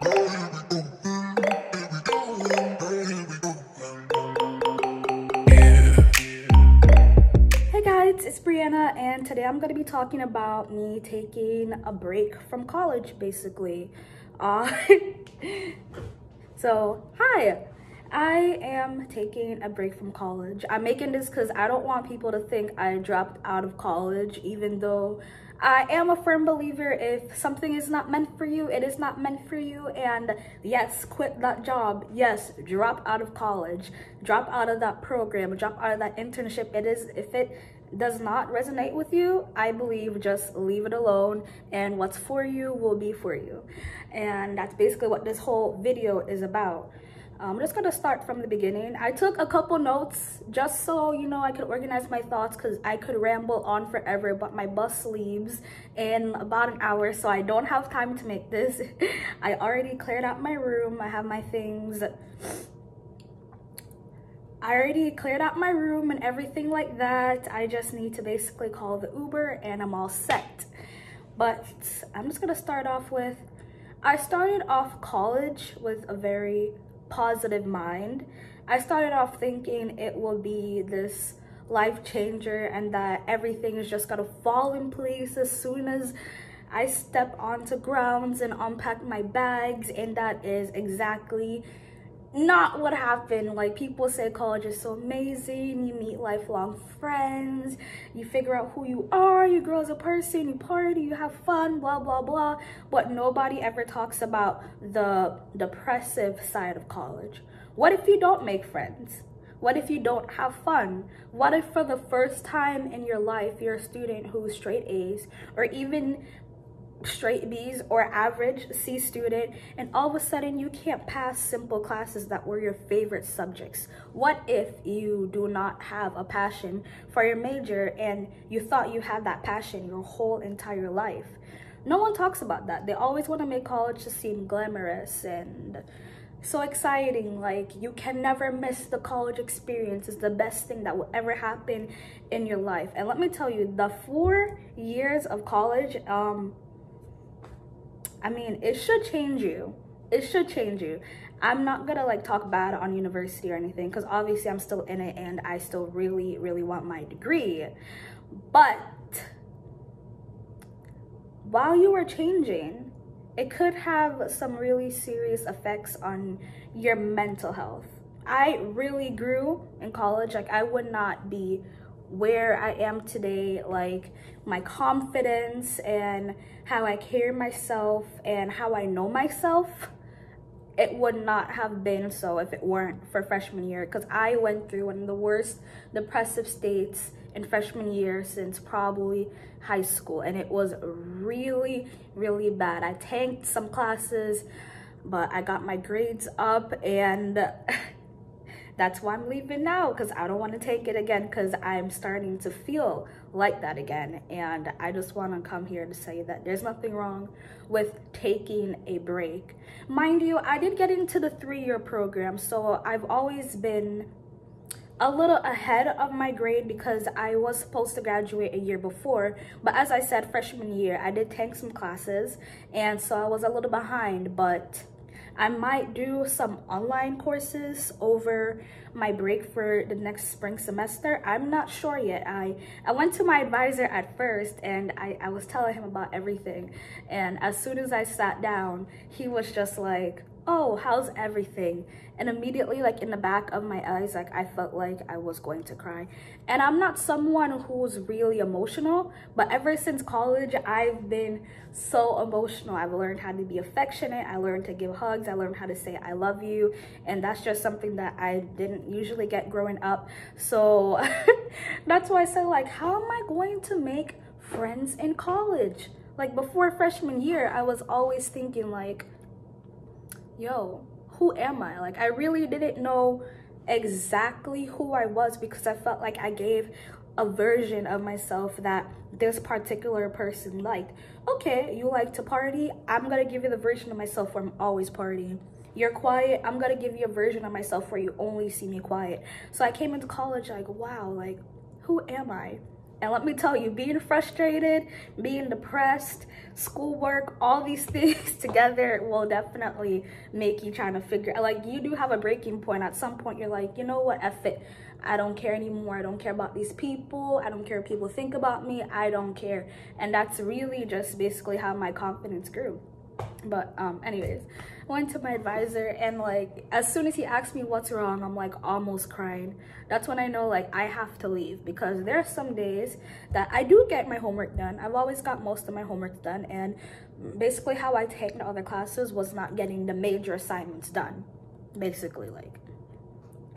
Hey guys, it's Bryanna, and today I'm going to be talking about me taking a break from college, basically. Uh, hi, I am taking a break from college. I'm making this because I don't want people to think I dropped out of college, even though I am a firm believer if something is not meant for you, it is not meant for you. And yes, quit that job. Yes, drop out of college, drop out of that program, drop out of that internship. If it does not resonate with you, I believe just leave it alone, and what's for you will be for you. And that's basically what this whole video is about. I'm just gonna start from the beginning. I took a couple notes just so I could organize my thoughts, because I could ramble on forever, but my bus leaves in about an hour, so I don't have time to make this. I already cleared out my room. I have my things. I already cleared out my room and everything like that. I just need to basically call the Uber and I'm all set. But I'm just gonna start off with, I started off college with a very positive mind. I started off thinking it will be this life changer and that everything is just gonna fall in place as soon as I step onto grounds and unpack my bags, and that is exactly not what happened. Like, people say college is so amazing, you meet lifelong friends, you figure out who you are, you grow as a person, you party, you have fun, blah blah blah, but nobody ever talks about the depressive side of college. What if you don't make friends? What if you don't have fun? What if for the first time in your life you're a student who's straight A's or even straight B's or average C student, and all of a sudden you can't pass simple classes that were your favorite subjects? What if you do not have a passion for your major and you thought you had that passion your whole entire life? No one talks about that. They always want to make college to seem glamorous and so exciting, like you can never miss the college experience. It's the best thing that will ever happen in your life. And let me tell you, the 4 years of college, I mean, it should change you. It should change you. I'm not gonna like talk bad on university or anything, because obviously I'm still in it and I still really, really want my degree. But while you are changing, it could have some really serious effects on your mental health. I really grew in college. Like, I would not be where I am today. Like, my confidence and how I carry myself and how I know myself, it would not have been so if it weren't for freshman year, because I went through one of the worst depressive states in freshman year since probably high school, and it was really, really bad. I tanked some classes, but I got my grades up, and that's why I'm leaving now, because I don't want to take it again, because I'm starting to feel like that again. And I just want to come here to say that there's nothing wrong with taking a break. Mind you, I did get into the 3-year program, so I've always been a little ahead of my grade because I was supposed to graduate a year before. But as I said, freshman year, I did tank some classes, and so I was a little behind. But I might do some online courses over my break for the next spring semester. I'm not sure yet. I went to my advisor at first, and I was telling him about everything. And as soon as I sat down, he was just like, "Oh, how's everything?" And immediately, like, in the back of my eyes, like, I felt like I was going to cry. And I'm not someone who's really emotional, but ever since college, I've been so emotional. I've learned how to be affectionate. I learned to give hugs. I learned how to say I love you. And that's just something that I didn't usually get growing up. So that's why I said, like, how am I going to make friends in college? Like, before freshman year, I was always thinking, like, yo, who am I? Like, I really didn't know exactly who I was, because I felt like I gave a version of myself that this particular person liked. Okay, you like to party, I'm gonna give you the version of myself where I'm always partying. You're quiet, I'm gonna give you a version of myself where you only see me quiet. So I came into college like, wow, like, who am I? And let me tell you, being frustrated, being depressed, schoolwork, all these things together will definitely make you trying to figure, like, you do have a breaking point. At some point, you're like, you know what, F it. I don't care anymore. I don't care about these people. I don't care what people think about me. I don't care. And that's really just basically how my confidence grew. But anyways, I went to my advisor, and like as soon as he asked me what's wrong, I'm like almost crying. That's when I know like I have to leave, because there are some days that I do get my homework done. I've always got most of my homework done, and basically how I take the other classes was not getting the major assignments done. Basically, like,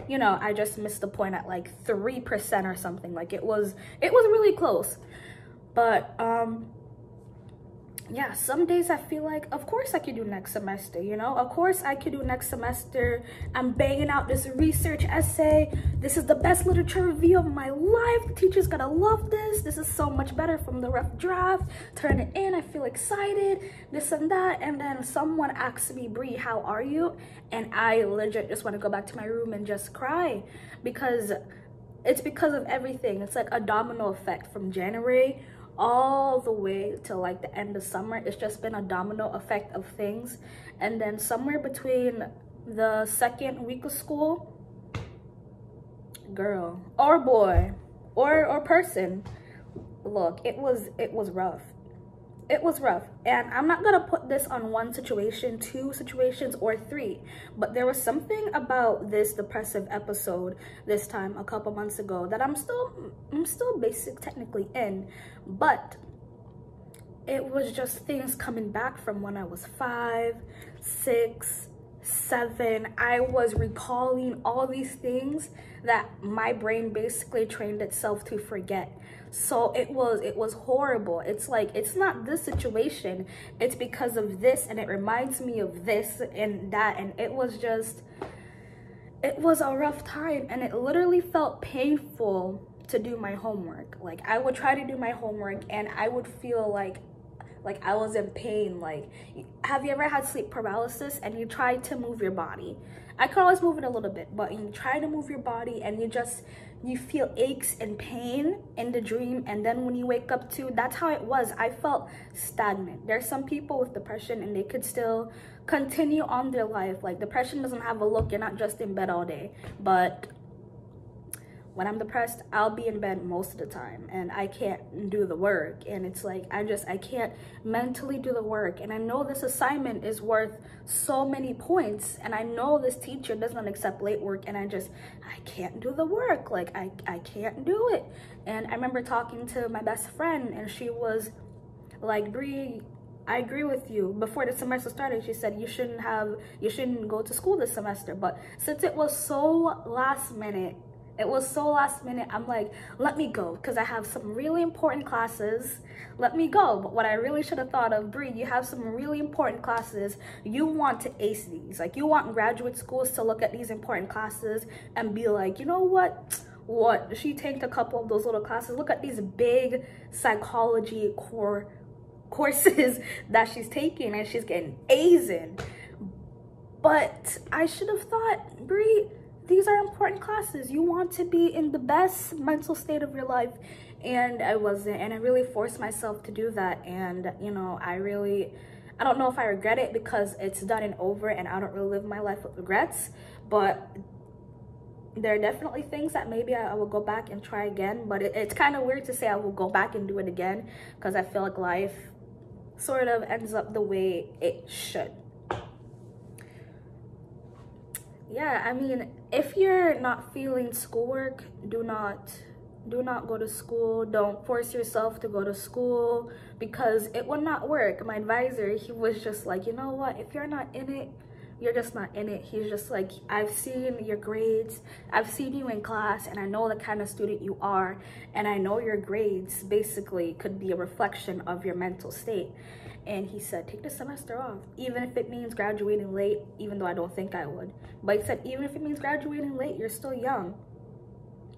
you know, I just missed the point at like 3% or something. Like it was really close. But yeah, some days I feel like, of course I could do next semester, you know? Of course I could do next semester. I'm banging out this research essay. This is the best literature review of my life. The teacher's gonna love this. This is so much better from the rough draft. Turn it in, I feel excited, this and that. And then someone asks me, Bree, how are you? And I legit just wanna go back to my room and just cry, because it's because of everything. It's like a domino effect from January all the way to like the end of summer. It's just been a domino effect of things. And then somewhere between the second week of school, girl or boy or person, look, it was rough. It was rough. And I'm not gonna put this on one situation, two situations, or three, but there was something about this depressive episode this time a couple months ago that I'm still technically in, but it was just things coming back from when I was 5, 6, 7. I was recalling all these things that my brain basically trained itself to forget. So it was horrible. It's like, it's not this situation, it's because of this, and it reminds me of this and that. And it was a rough time, and it literally felt painful to do my homework. Like I would try to do my homework and I would feel like I was in pain. Like, have you ever had sleep paralysis and you try to move your body? I could always move it a little bit, but you try to move your body and you feel aches and pain in the dream, and then when you wake up too, that's how it was. I felt stagnant. There's some people with depression and they could still continue on their life. Like, depression doesn't have a look. You're not just in bed all day. But when I'm depressed, I'll be in bed most of the time and I can't do the work. And it's like, I can't mentally do the work. And I know this assignment is worth so many points, and I know this teacher doesn't accept late work, and I can't do the work. Like I can't do it. And I remember talking to my best friend, and she was like, Bree, I agree with you. Before the semester started, she said you shouldn't go to school this semester. But since it was so last minute, I'm like, let me go, because I have some really important classes. Let me go. But what I really should have thought of, Bree, you have some really important classes. You want to ace these. Like, you want graduate schools to look at these important classes and be like, you know what? She tanked a couple of those little classes. Look at these big psychology courses that she's taking, and she's getting A's in. But I should have thought, Bree, these are important classes. You want to be in the best mental state of your life. And I wasn't, and I really forced myself to do that. And you know, I don't know if I regret it, because it's done and over and I don't really live my life with regrets. But there are definitely things that maybe I will go back and try again. But it's kind of weird to say I will go back and do it again, because I feel like life sort of ends up the way it should. Yeah, I mean, if you're not feeling schoolwork, do not go to school. Don't force yourself to go to school, because it will not work. My advisor, he was just like, you know what, if you're not in it, you're just not in it. He's just like, I've seen your grades, I've seen you in class, and I know the kind of student you are, and I know your grades basically could be a reflection of your mental state. And he said, take the semester off, even if it means graduating late, even though I don't think I would. But he said, even if it means graduating late, you're still young.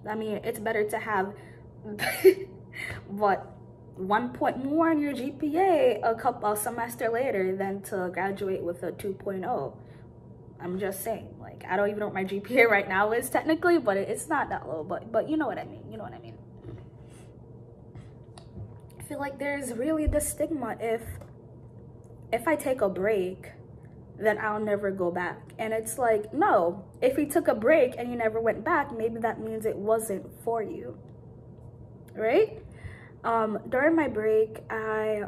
I mean, it's better to have, what, 1 point more in your GPA a semester later than to graduate with a 2.0. I'm just saying, like, I don't even know what my GPA right now is technically, but it's not that low, but you know what I mean, feel like there's really the stigma if I take a break, then I'll never go back. And it's like, no, if you took a break and you never went back, maybe that means it wasn't for you, right? During my break, I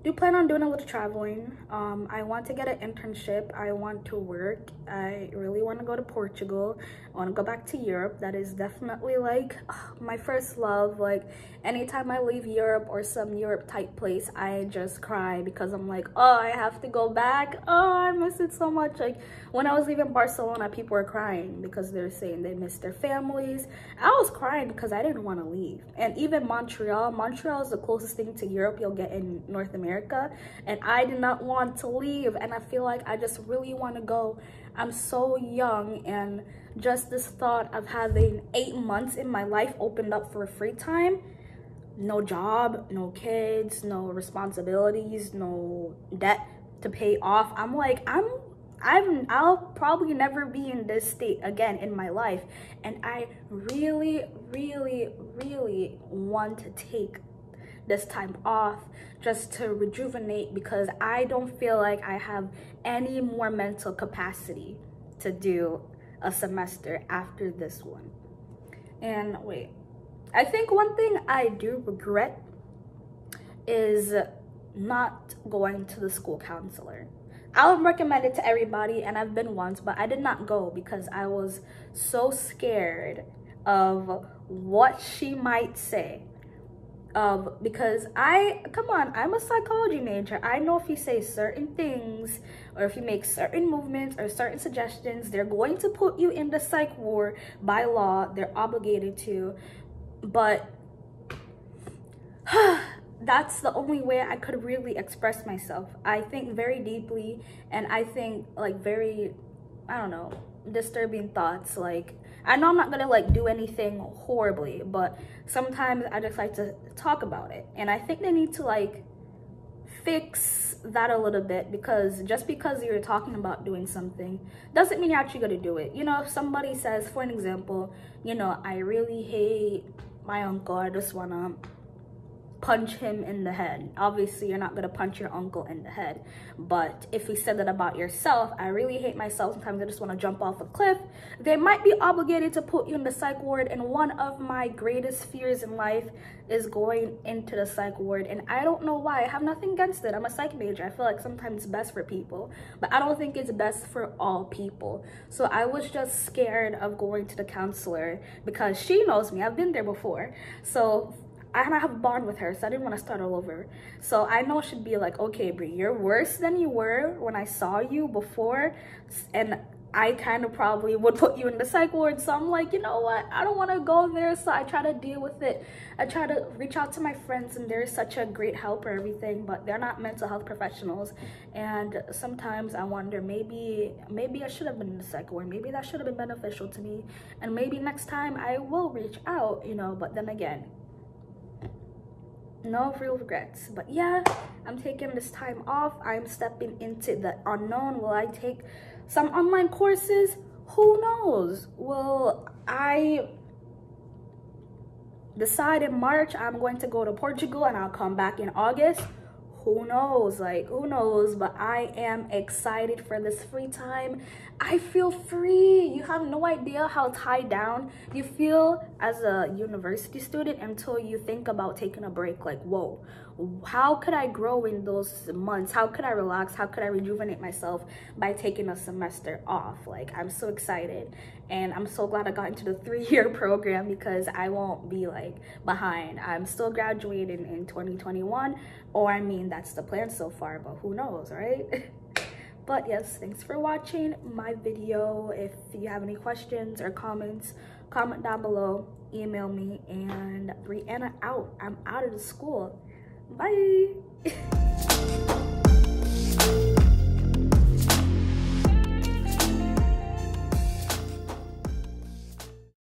do plan on doing a little traveling. I want to get an internship. I want to work. I really want to go to Portugal. I want to go back to Europe. That is definitely like my first love. Like anytime I leave Europe or some Europe type place, I just cry because I'm like, oh, I have to go back. Oh, I miss it so much. Like when I was leaving Barcelona, people were crying because they're saying they miss their families. I was crying because I didn't want to leave. And even Montreal is the closest thing to Europe you'll get in North America, and I did not want to leave. And I feel like I just really want to go. I'm so young, and just this thought of having 8 months in my life opened up for free time, no job, no kids, no responsibilities, no debt to pay off. I'm like, I'll probably never be in this state again in my life, and I really want to take this time off just to rejuvenate, because I don't feel like I have any more mental capacity to do a semester after this one. And wait, I think one thing I do regret is not going to the school counselor. I would recommend it to everybody, and I've been once, but I did not go because I was so scared of what she might say. Because I'm a psychology major. I know if you say certain things or if you make certain movements or certain suggestions, they're going to put you in the psych ward by law. They're obligated to. But that's the only way I could really express myself. I think very deeply, and I think like very, I don't know, disturbing thoughts. Like, I know I'm not gonna like do anything horribly, but sometimes I just like to talk about it. And I think they need to like fix that a little bit, because just because you're talking about doing something doesn't mean you're actually gonna do it. You know, if somebody says, for an example, you know, I really hate my uncle, I just wanna punch him in the head. Obviously, you're not gonna punch your uncle in the head. But if you said that about yourself, I really hate myself, sometimes I just want to jump off a cliff, they might be obligated to put you in the psych ward. And one of my greatest fears in life is going into the psych ward. And I don't know why. I have nothing against it. I'm a psych major. I feel like sometimes it's best for people, but I don't think it's best for all people. So I was just scared of going to the counselor because she knows me. I've been there before. So I have a bond with her, so I didn't want to start all over. So I know she'd be like, okay, Bri, you're worse than you were when I saw you before, and I kind of probably would put you in the psych ward. So I'm like, you know what, I don't want to go there. So I try to deal with it. I try to reach out to my friends, and they're such a great help or everything, but they're not mental health professionals. And sometimes I wonder, maybe I should have been in the psych ward. Maybe that should have been beneficial to me, and maybe next time I will reach out, you know. But then again, no real regrets. But yeah, I'm taking this time off. I'm stepping into the unknown. Will I take some online courses? Who knows? Will I decide in March I'm going to go to Portugal and I'll come back in August? Who knows? Like, who knows? But I am excited for this free time. I feel free. You have no idea how tied down you feel as a university student until you think about taking a break. Like, whoa, how could I grow in those months? How could I relax? How could I rejuvenate myself by taking a semester off? Like, I'm so excited, and I'm so glad I got into the 3-year program because I won't be like behind. I'm still graduating in 2021, or I mean, that's the plan so far, but who knows, right? But yes, thanks for watching my video. If you have any questions or comments, comment down below, email me, and Bryanna out. I'm out of the school. Bye.